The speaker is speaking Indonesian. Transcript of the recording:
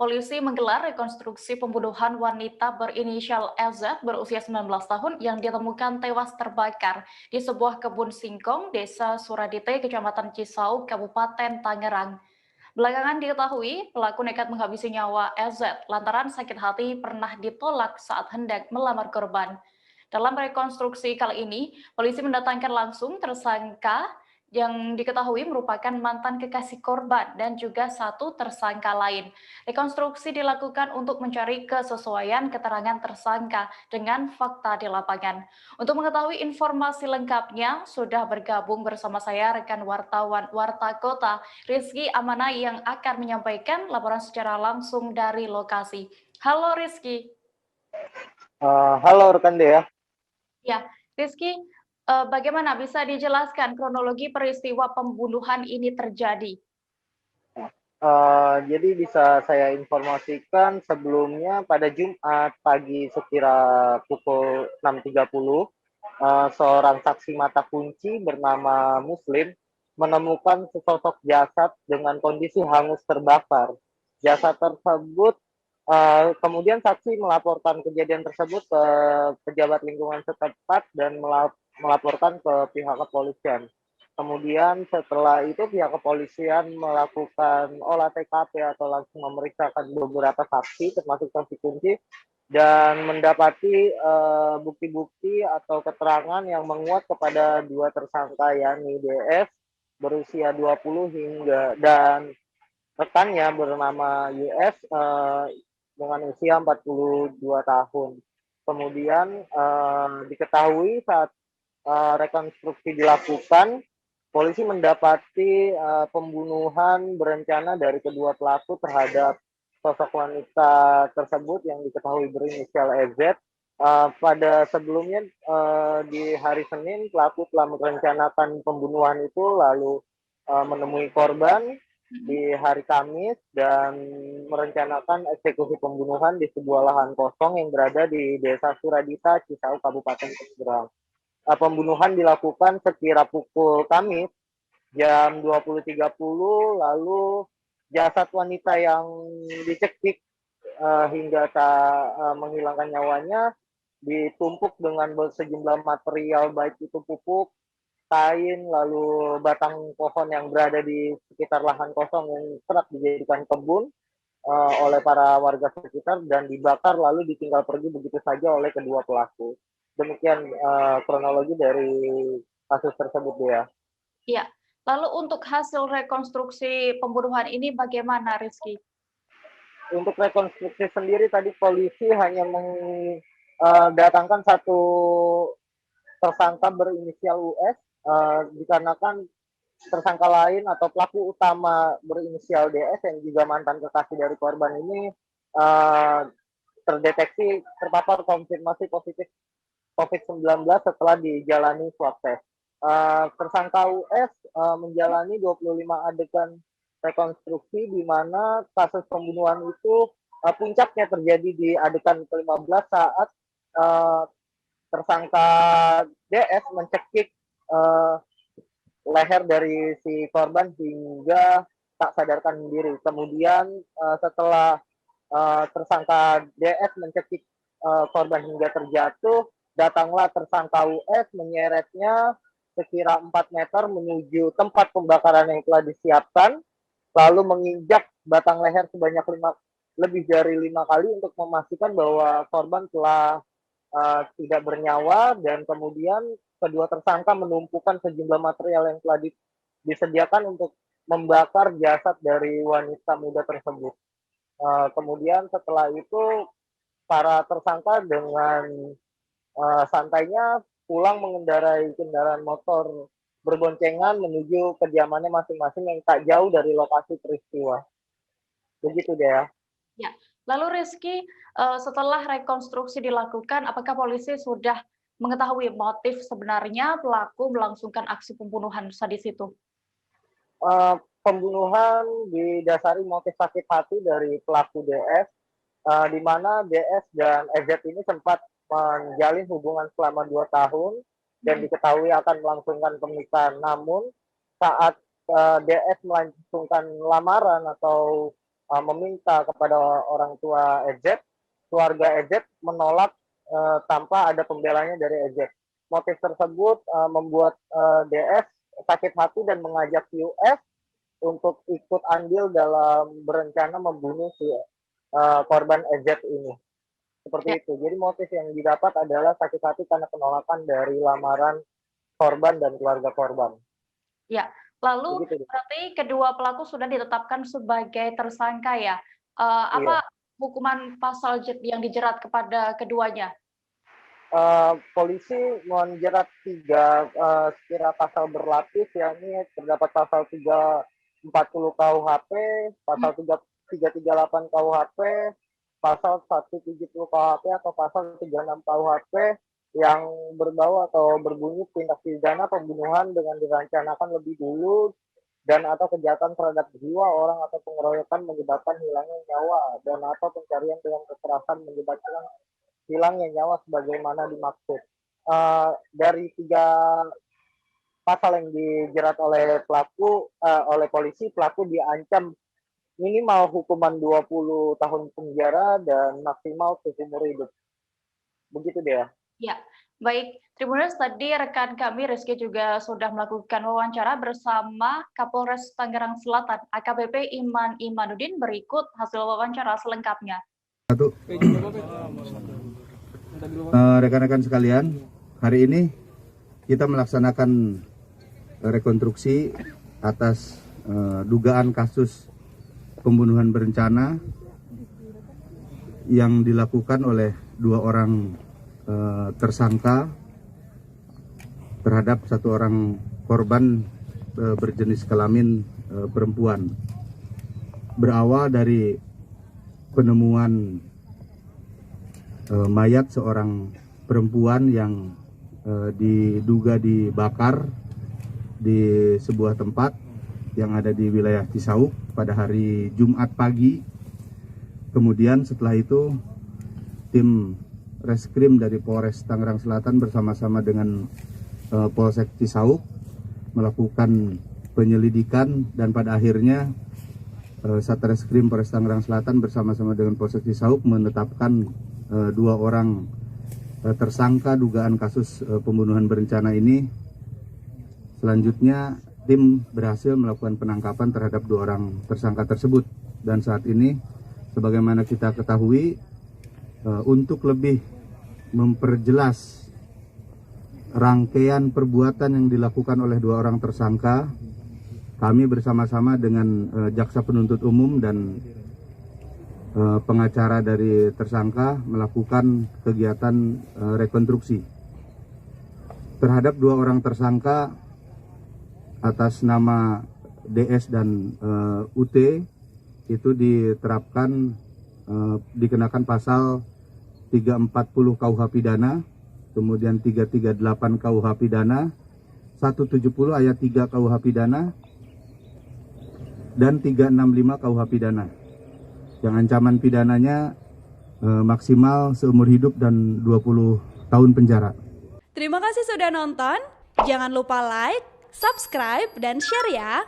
Polisi menggelar rekonstruksi pembunuhan wanita berinisial LZ berusia 19 tahun yang ditemukan tewas terbakar di sebuah kebun singkong, Desa Suradite, Kecamatan Cisau, Kabupaten Tangerang. Belakangan diketahui pelaku nekat menghabisi nyawa LZ lantaran sakit hati pernah ditolak saat hendak melamar korban. Dalam rekonstruksi kali ini, polisi mendatangkan langsung tersangka yang diketahui merupakan mantan kekasih korban dan juga satu tersangka lain. Rekonstruksi dilakukan untuk mencari kesesuaian keterangan tersangka dengan fakta di lapangan. Untuk mengetahui informasi lengkapnya, sudah bergabung bersama saya rekan wartawan Warta Kota, Rizky Amanai yang akan menyampaikan laporan secara langsung dari lokasi. Halo Rizky. Halo rekan Dea. Ya, Rizky, bagaimana bisa dijelaskan kronologi peristiwa pembunuhan ini terjadi? Jadi bisa saya informasikan sebelumnya pada Jumat pagi sekira pukul 6.30, seorang saksi mata kunci bernama Muslim menemukan sesosok jasad dengan kondisi hangus terbakar. Jasad tersebut kemudian saksi melaporkan kejadian tersebut ke pejabat lingkungan setempat dan melaporkan ke pihak kepolisian. Kemudian setelah itu pihak kepolisian melakukan olah TKP atau langsung memeriksakan beberapa saksi termasuk saksi kunci dan mendapati bukti-bukti atau keterangan yang menguat kepada dua tersangka yakni DS berusia 20 hingga dan rekannya bernama US dengan usia 42 tahun. Kemudian diketahui saat rekonstruksi dilakukan, polisi mendapati pembunuhan berencana dari kedua pelaku terhadap sosok wanita tersebut yang diketahui berinisial EZ. Pada sebelumnya di hari Senin pelaku telah merencanakan pembunuhan itu lalu menemui korban di hari Kamis dan merencanakan eksekusi pembunuhan di sebuah lahan kosong yang berada di Desa Suradita, Cisau, Kabupaten Tangerang. Pembunuhan dilakukan sekira pukul Kamis jam 20.30, lalu jasad wanita yang dicekik hingga tak menghilangkan nyawanya ditumpuk dengan sejumlah material baik itu pupuk, kain, lalu batang pohon yang berada di sekitar lahan kosong yang kerap dijadikan kebun oleh para warga sekitar dan dibakar lalu ditinggal pergi begitu saja oleh kedua pelaku. Demikian kronologi dari kasus tersebut ya. Iya. Lalu untuk hasil rekonstruksi pembunuhan ini bagaimana, Rizky? Untuk rekonstruksi sendiri tadi polisi hanya mendatangkan satu tersangka berinisial US dikarenakan tersangka lain atau pelaku utama berinisial DS yang juga mantan kekasih dari korban ini uh, terdeteksi terpapar konfirmasi positif COVID-19 setelah dijalani swab test. Tersangka US menjalani 25 adegan rekonstruksi di mana kasus pembunuhan itu puncaknya terjadi di adegan ke-15 saat uh, tersangka DS mencekik uh, leher dari si korban hingga tak sadarkan diri. Kemudian setelah tersangka DS mencekik korban hingga terjatuh, datanglah tersangka US menyeretnya sekira 4 meter menuju tempat pembakaran yang telah disiapkan, lalu menginjak batang leher sebanyak lebih dari 5 kali untuk memastikan bahwa korban telah tidak bernyawa dan kemudian kedua tersangka menumpukan sejumlah material yang telah disediakan untuk membakar jasad dari wanita muda tersebut. Kemudian setelah itu para tersangka dengan santainya pulang mengendarai kendaraan motor berboncengan menuju kediamannya masing-masing yang tak jauh dari lokasi peristiwa. Begitu deh ya. Ya. Lalu Rizky, setelah rekonstruksi dilakukan, apakah polisi sudah mengetahui motif sebenarnya pelaku melangsungkan aksi pembunuhan sadis itu? Pembunuhan didasari motif sakit hati dari pelaku DS, di mana DS dan EZ ini sempat menjalin hubungan selama 2 tahun dan diketahui akan melangsungkan pernikahan. Namun saat DS melangsungkan lamaran atau meminta kepada orang tua EZ, keluarga EZ menolak tanpa ada pembelanya dari EZ. Motif tersebut membuat DS sakit hati dan mengajak US untuk ikut andil dalam berencana membunuh si korban EZ ini. Seperti itu. Jadi motif yang didapat adalah sakit hati karena penolakan dari lamaran korban dan keluarga korban. Ya, lalu Begitu. berarti kedua pelaku sudah ditetapkan sebagai tersangka ya. Apa hukuman pasal yang dijerat kepada keduanya? Polisi menjerat 3 sekira pasal berlapis, yakni terdapat pasal 340 KUHP, pasal 338 KUHP, pasal 170 KUHP atau pasal 36 KUHP yang berbau atau berbunyi tindak pidana pembunuhan dengan direncanakan lebih dulu dan atau kejahatan terhadap jiwa orang atau pengeroyokan menyebabkan hilangnya nyawa dan atau pencarian dengan kekerasan menyebabkan hilangnya nyawa sebagaimana dimaksud. Dari 3 pasal yang dijerat oleh pelaku, oleh polisi, pelaku diancam minimal hukuman 20 tahun penjara dan maksimal seumur hidup. Begitu dia. Ya, baik. Tribuners, tadi rekan kami Rizky juga sudah melakukan wawancara bersama Kapolres Tangerang Selatan, AKBP Iman Imanuddin. Berikut hasil wawancara selengkapnya. Rekan-rekan sekalian, hari ini kita melaksanakan rekonstruksi atas dugaan kasus pembunuhan berencana yang dilakukan oleh 2 orang tersangka terhadap 1 orang korban berjenis kelamin perempuan. Berawal dari penemuan mayat seorang perempuan yang diduga dibakar di sebuah tempat yang ada di wilayah Cisauk pada hari Jumat pagi. Kemudian setelah itu tim Reskrim dari Polres Tangerang Selatan bersama-sama dengan Polsek Cisauk melakukan penyelidikan dan pada akhirnya Satreskrim Polres Tangerang Selatan bersama-sama dengan Polsek Cisauk menetapkan 2 orang tersangka dugaan kasus pembunuhan berencana ini. Selanjutnya tim berhasil melakukan penangkapan terhadap 2 orang tersangka tersebut dan saat ini sebagaimana kita ketahui, untuk lebih memperjelas rangkaian perbuatan yang dilakukan oleh 2 orang tersangka, kami bersama-sama dengan jaksa penuntut umum dan pengacara dari tersangka melakukan kegiatan rekonstruksi terhadap 2 orang tersangka atas nama DS dan UT. Itu diterapkan dikenakan pasal 340 KUH pidana, kemudian 338 KUH pidana, 170 ayat 3 KUH pidana, dan 365 KUH pidana. Yang ancaman pidananya maksimal seumur hidup dan 20 tahun penjara. Terima kasih sudah nonton. Jangan lupa like, subscribe, dan share ya.